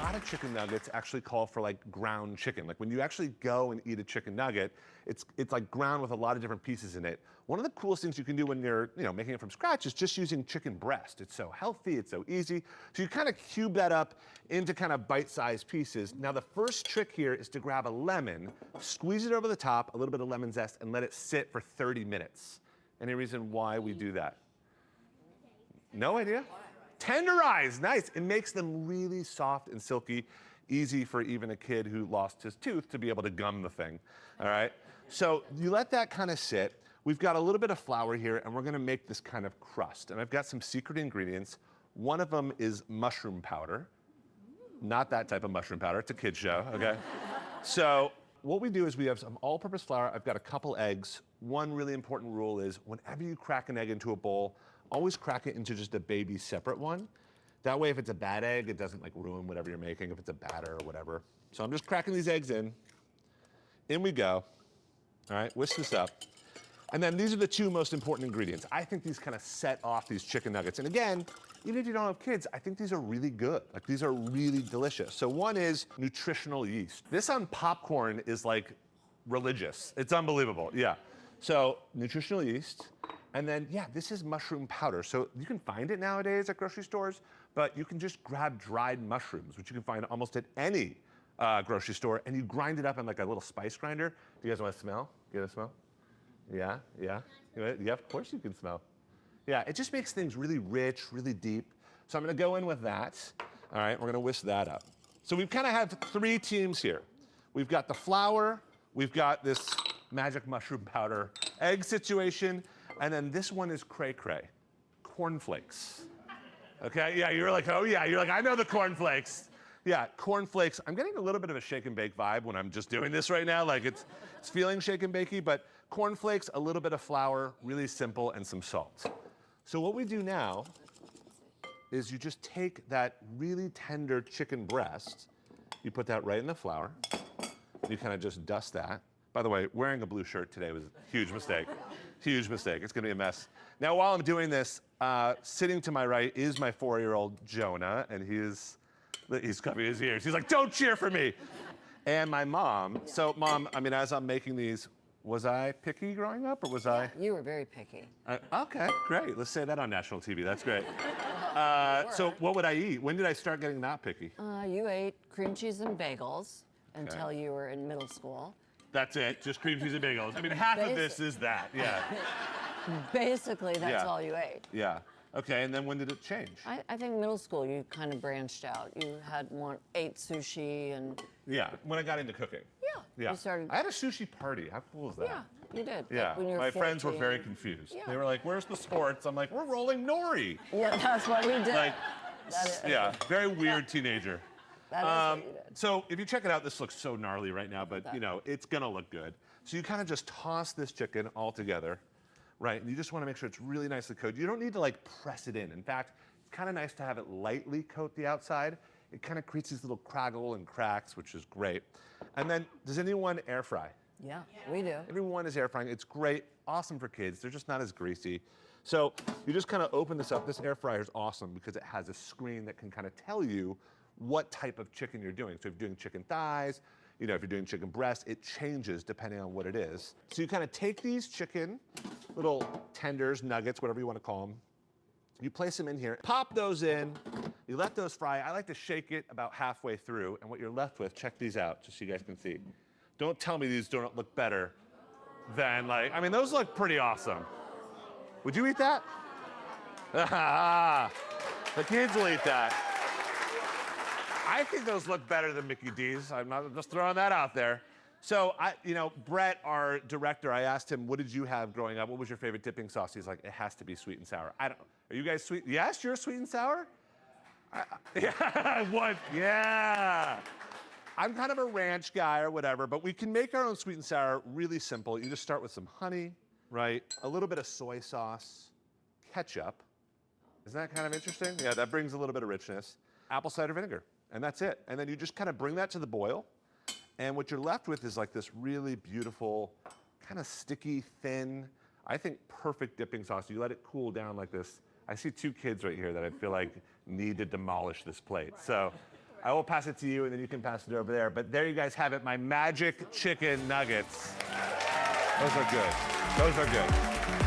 lot of chicken nuggets actually call for like ground chicken. Like when you actually go and eat a chicken nugget, it's like ground with a lot of different pieces in it. One of the coolest things you can do when you're making it from scratch is just using chicken breast. It's so healthy, it's so easy. So you kind of cube that up into kind of bite-sized pieces. Now the first trick here is to grab a lemon, squeeze it over the top, a little bit of lemon zest, and let it sit for 30 minutes. Any reason why we do that? No idea? Tenderize, nice. It makes them really soft and silky, easy for even a kid who lost his tooth to be able to gum the thing, all right? So you let that kind of sit. We've got a little bit of flour here, and we're gonna make this kind of crust. And I've got some secret ingredients. One of them is mushroom powder. Not that type of mushroom powder, it's a kid's show, okay? So what we do is we have some all-purpose flour. I've got a couple eggs. One really important rule is whenever you crack an egg into a bowl, always crack it into just a baby separate one. That way, if it's a bad egg, it doesn't like ruin whatever you're making, if it's a batter or whatever. So I'm just cracking these eggs in. In we go. All right, whisk this up. And then these are the two most important ingredients. I think these kind of set off these chicken nuggets. And again, even if you don't have kids, I think these are really good. Like these are really delicious. So one is nutritional yeast. This on popcorn is like religious. It's unbelievable, yeah. So nutritional yeast. And then, yeah, this is mushroom powder. So you can find it nowadays at grocery stores, but you can just grab dried mushrooms, which you can find almost at any grocery store, and you grind it up in like a little spice grinder. Do you guys want to smell? Get a smell? Yeah, yeah. Yeah, of course you can smell. Yeah, it just makes things really rich, really deep. So I'm gonna go in with that. All right, we're gonna whisk that up. So we've kind of have three teams here. We've got the flour, we've got this magic mushroom powder egg situation, and then this one is cray-cray, cornflakes. Okay, yeah, you're like, oh yeah, you're like, I know the cornflakes. Yeah, cornflakes. I'm getting a little bit of a shake and bake vibe when I'm just doing this right now. Like it's feeling shake and bakey, but cornflakes, a little bit of flour, really simple, and some salt. So what we do now is you just take that really tender chicken breast, you put that right in the flour, you kind of just dust that. By the way, wearing a blue shirt today was a huge mistake. Huge mistake. It's gonna be a mess. Now, while I'm doing this, sitting to my right is my 4-year-old Jonah, and he's covering his ears. He's like, don't cheer for me. And my mom. So, Mom, I mean, as I'm making these, was I picky growing up, or was I? You were very picky. Okay, great. Let's say that on national TV. That's great. So, what would I eat? When did I start getting not picky? You ate cream cheese and bagels until you were in middle school. That's it, just cream cheese and bagels. I mean, half of this is that, yeah. Basically, that's all you ate. Yeah. Okay, and then when did it change? I think middle school, you kind of branched out. You ate sushi and... Yeah, when I got into cooking. Yeah. You started... I had a sushi party. How cool is that? Yeah, you did. Yeah, like when you were my 14. friends were very confused. Yeah. They were like, where's the sports? I'm like, we're rolling nori. Yeah, that's what we did. Like, yeah, very weird teenager. That is what you did. So if you check it out, this looks so gnarly right now, but it's gonna look good. So you kind of just toss this chicken all together, right? And you just wanna make sure it's really nicely coated. You don't need to like press it in. In fact, it's kind of nice to have it lightly coat the outside. It kind of creates these little craggle and cracks, which is great. And then, does anyone air fry? Yeah, we do. Everyone is air frying. It's great, awesome for kids. They're just not as greasy. So you just kind of open this up. This air fryer is awesome because it has a screen that can kind of tell you what type of chicken you're doing. So if you're doing chicken thighs, if you're doing chicken breast, it changes depending on what it is. So you kind of take these chicken, little tenders, nuggets, whatever you want to call them. You place them in here, pop those in, you let those fry. I like to shake it about halfway through, and what you're left with, check these out, just so you guys can see. Don't tell me these don't look better than I mean, those look pretty awesome. Would you eat that? The kids will eat that. I think those look better than Mickey D's. I'm not just throwing that out there. So Brett, our director, I asked him, what did you have growing up? What was your favorite dipping sauce? He's like, it has to be sweet and sour. Are you guys sweet? Yes, you're sweet and sour? Yeah, what? Yeah. I'm kind of a ranch guy or whatever, but we can make our own sweet and sour really simple. You just start with some honey, right? A little bit of soy sauce, ketchup. Isn't that kind of interesting? Yeah, that brings a little bit of richness. Apple cider vinegar, and that's it. And then you just kind of bring that to the boil. And what you're left with is like this really beautiful, kind of sticky, thin, I think perfect dipping sauce. You let it cool down like this. I see two kids right here that I feel like need to demolish this plate. So I will pass it to you, and then you can pass it over there. But there you guys have it, my magic chicken nuggets. Those are good. Those are good.